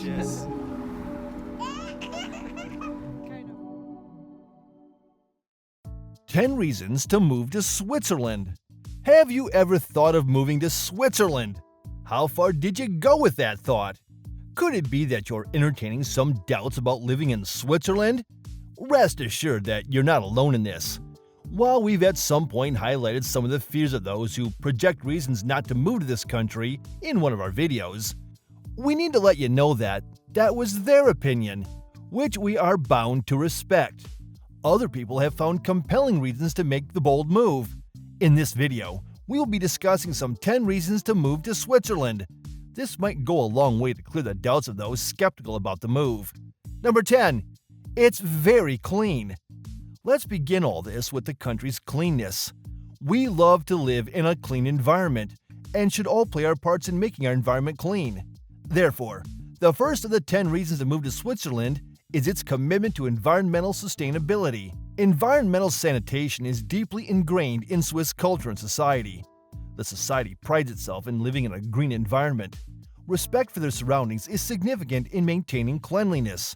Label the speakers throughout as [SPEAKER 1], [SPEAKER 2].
[SPEAKER 1] Yes.
[SPEAKER 2] 10 reasons to move to Switzerland. Have you ever thought of moving to Switzerland? How far did you go with that thought? Could it be that you're entertaining some doubts about living in Switzerland? Rest assured that you're not alone in this. While we've at some point highlighted some of the fears of those who project reasons not to move to this country in one of our videos, we need to let you know that that was their opinion, which we are bound to respect. Other people have found compelling reasons to make the bold move. In this video, we will be discussing some 10 reasons to move to Switzerland. This might go a long way to clear the doubts of those skeptical about the move. Number 10. It's very clean. Let's begin all this with the country's cleanness. We love to live in a clean environment and should all play our parts in making our environment clean. Therefore, the first of the 10 reasons to move to Switzerland is its commitment to environmental sustainability. Environmental sanitation is deeply ingrained in Swiss culture and society. The society prides itself in living in a green environment. Respect for their surroundings is significant in maintaining cleanliness.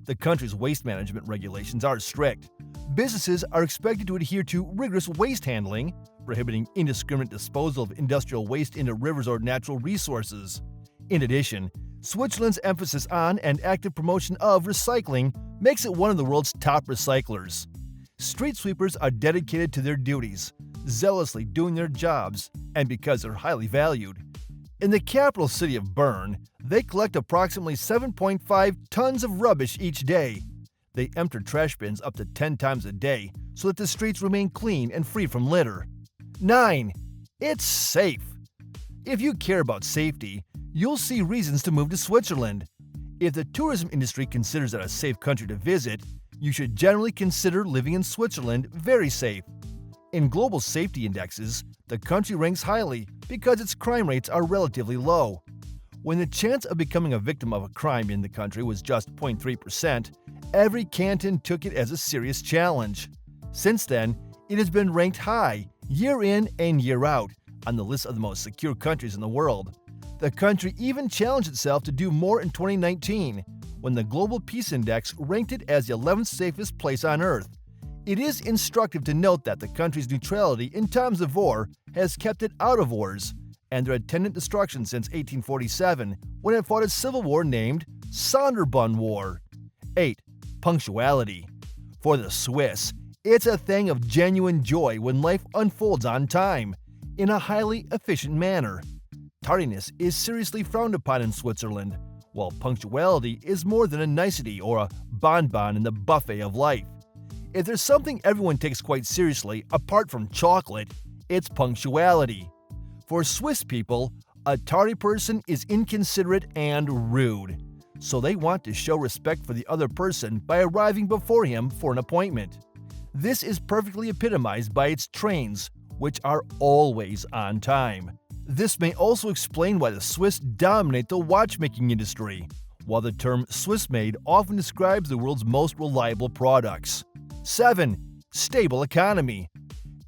[SPEAKER 2] The country's waste management regulations are strict. Businesses are expected to adhere to rigorous waste handling, prohibiting indiscriminate disposal of industrial waste into rivers or natural resources. In addition, Switzerland's emphasis on and active promotion of recycling makes it one of the world's top recyclers. Street sweepers are dedicated to their duties, zealously doing their jobs, and because they're highly valued. In the capital city of Bern, they collect approximately 7.5 tons of rubbish each day. They empty trash bins up to 10 times a day so that the streets remain clean and free from litter. 9. It's safe. If you care about safety, you'll see reasons to move to Switzerland. If the tourism industry considers it a safe country to visit, you should generally consider living in Switzerland very safe. In global safety indexes, the country ranks highly because its crime rates are relatively low. When the chance of becoming a victim of a crime in the country was just 0.3%, every canton took it as a serious challenge. Since then, it has been ranked high, year in and year out, on the list of the most secure countries in the world. The country even challenged itself to do more in 2019, when the Global Peace Index ranked it as the 11th safest place on Earth. It is instructive to note that the country's neutrality in times of war has kept it out of wars, and their attendant destruction since 1847, when it fought a civil war named Sonderbund War. 8. Punctuality. For the Swiss, it's a thing of genuine joy when life unfolds on time, in a highly efficient manner. Tardiness is seriously frowned upon in Switzerland, while punctuality is more than a nicety or a bonbon in the buffet of life. If there's something everyone takes quite seriously, apart from chocolate, it's punctuality. For Swiss people, a tardy person is inconsiderate and rude, so they want to show respect for the other person by arriving before him for an appointment. This is perfectly epitomized by its trains, which are always on time. This may also explain why the Swiss dominate the watchmaking industry, while the term Swiss-made often describes the world's most reliable products. 7. Stable economy.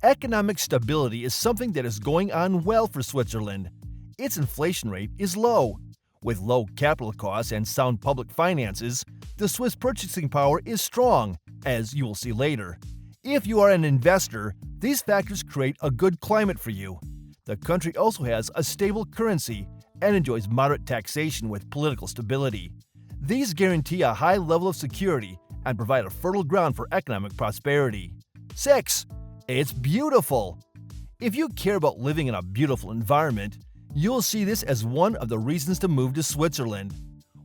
[SPEAKER 2] Economic stability is something that is going on well for Switzerland. Its inflation rate is low. With low capital costs and sound public finances, the Swiss purchasing power is strong, as you will see later. If you are an investor, these factors create a good climate for you. The country also has a stable currency and enjoys moderate taxation with political stability. These guarantee a high level of security and provide a fertile ground for economic prosperity. 6. It's beautiful. If you care about living in a beautiful environment, you'll see this as one of the reasons to move to Switzerland.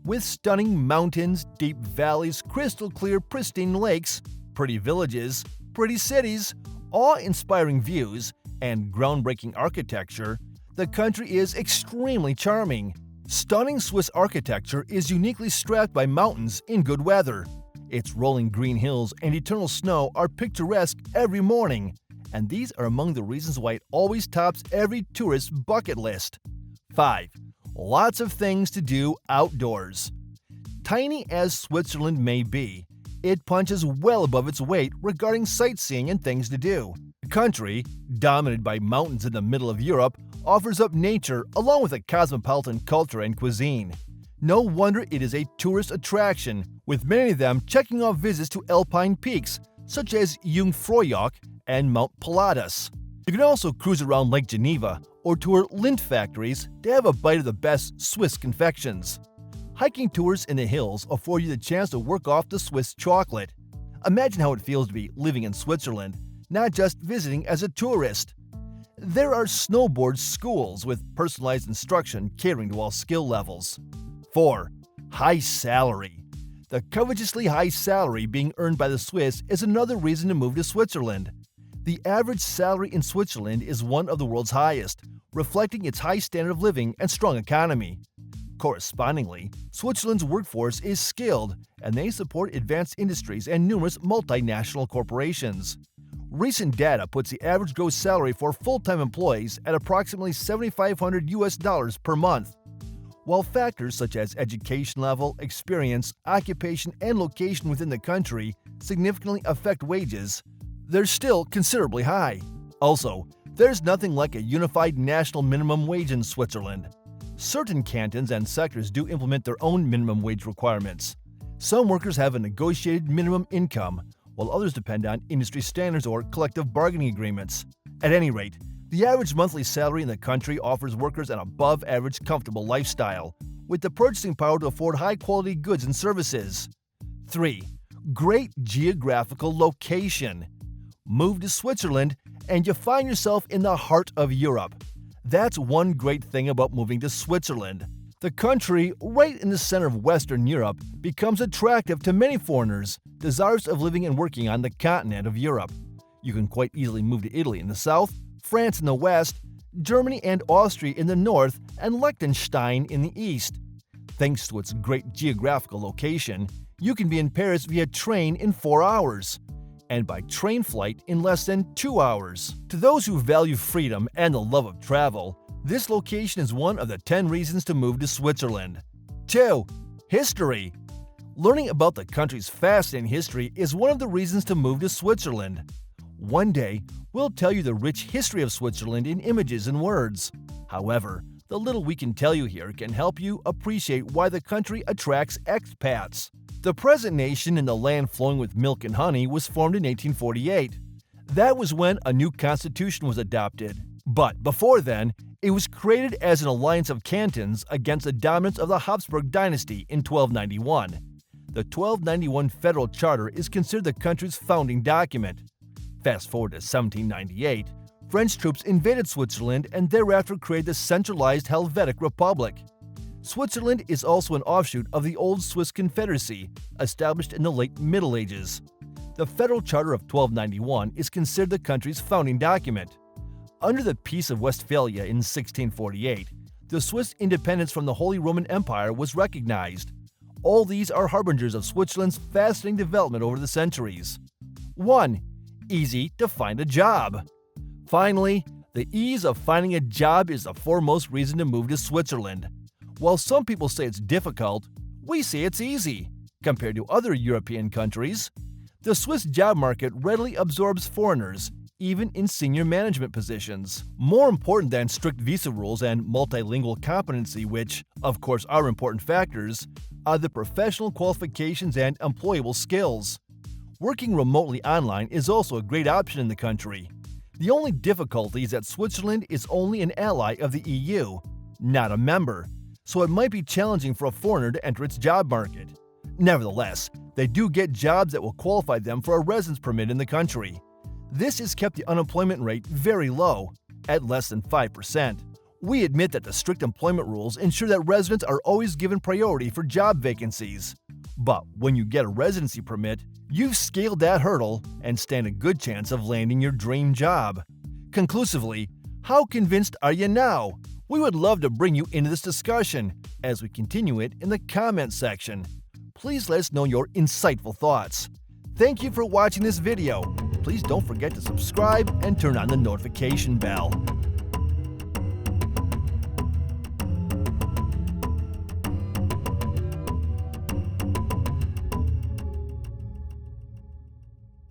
[SPEAKER 2] With stunning mountains, deep valleys, crystal clear, pristine lakes, pretty villages, pretty cities, awe-inspiring views, and groundbreaking architecture, the country is extremely charming. Stunning Swiss architecture is uniquely strapped by mountains in good weather. Its rolling green hills and eternal snow are picturesque every morning, and these are among the reasons why it always tops every tourist's bucket list. 5. Lots of things to do outdoors. Tiny as Switzerland may be, it punches well above its weight regarding sightseeing and things to do. The country, dominated by mountains in the middle of Europe, offers up nature along with a cosmopolitan culture and cuisine. No wonder it is a tourist attraction, with many of them checking off visits to alpine peaks such as Jungfraujoch and Mount Pilatus. You can also cruise around Lake Geneva or tour lint factories to have a bite of the best Swiss confections. Hiking tours in the hills afford you the chance to work off the Swiss chocolate. Imagine how it feels to be living in Switzerland, not just visiting as a tourist. There are snowboard schools with personalized instruction catering to all skill levels. 4. High salary. The covetously high salary being earned by the Swiss is another reason to move to Switzerland. The average salary in Switzerland is one of the world's highest, reflecting its high standard of living and strong economy. Correspondingly, Switzerland's workforce is skilled, and they support advanced industries and numerous multinational corporations. Recent data puts the average gross salary for full-time employees at approximately $7,500 per month. While factors such as education level, experience, occupation, and location within the country significantly affect wages, they're still considerably high. Also, there's nothing like a unified national minimum wage in Switzerland. Certain cantons and sectors do implement their own minimum wage requirements. Some workers have a negotiated minimum income, while others depend on industry standards or collective bargaining agreements. At any rate, the average monthly salary in the country offers workers an above-average comfortable lifestyle, with the purchasing power to afford high-quality goods and services. 3. Great geographical location. Move to Switzerland, and you find yourself in the heart of Europe. That's one great thing about moving to Switzerland. The country, right in the center of Western Europe, becomes attractive to many foreigners desirous of living and working on the continent of Europe. You can quite easily move to Italy in the south, France in the west, Germany and Austria in the north, and Liechtenstein in the east. Thanks to its great geographical location, you can be in Paris via train in 4 hours, and by train flight in less than 2 hours. To those who value freedom and the love of travel, this location is one of the 10 reasons to move to Switzerland. 2. History. Learning about the country's fascinating history is one of the reasons to move to Switzerland. One day, we'll tell you the rich history of Switzerland in images and words. However, the little we can tell you here can help you appreciate why the country attracts expats. The present nation in the land flowing with milk and honey was formed in 1848. That was when a new constitution was adopted. But before then, it was created as an alliance of cantons against the dominance of the Habsburg dynasty in 1291. The 1291 Federal Charter is considered the country's founding document. Fast forward to 1798, French troops invaded Switzerland and thereafter created the centralized Helvetic Republic. Switzerland is also an offshoot of the old Swiss Confederacy, established in the late Middle Ages. The Federal Charter of 1291 is considered the country's founding document. Under the Peace of Westphalia in 1648, the Swiss independence from the Holy Roman Empire was recognized. All these are harbingers of Switzerland's fascinating development over the centuries. 1. Easy to find a job. Finally, the ease of finding a job is the foremost reason to move to Switzerland. While some people say it's difficult, we say it's easy. Compared to other European countries, the Swiss job market readily absorbs foreigners, even in senior management positions. More important than strict visa rules and multilingual competency, which, of course, are important factors, are the professional qualifications and employable skills. Working remotely online is also a great option in the country. The only difficulty is that Switzerland is only an ally of the EU, not a member, so it might be challenging for a foreigner to enter its job market. Nevertheless, they do get jobs that will qualify them for a residence permit in the country. This has kept the unemployment rate very low, at less than 5%. We admit that the strict employment rules ensure that residents are always given priority for job vacancies. But when you get a residency permit, you've scaled that hurdle and stand a good chance of landing your dream job. Conclusively, how convinced are you now? We would love to bring you into this discussion as we continue it in the comments section. Please let us know your insightful thoughts. Thank you for watching this video. Please don't forget to subscribe and turn on the notification bell.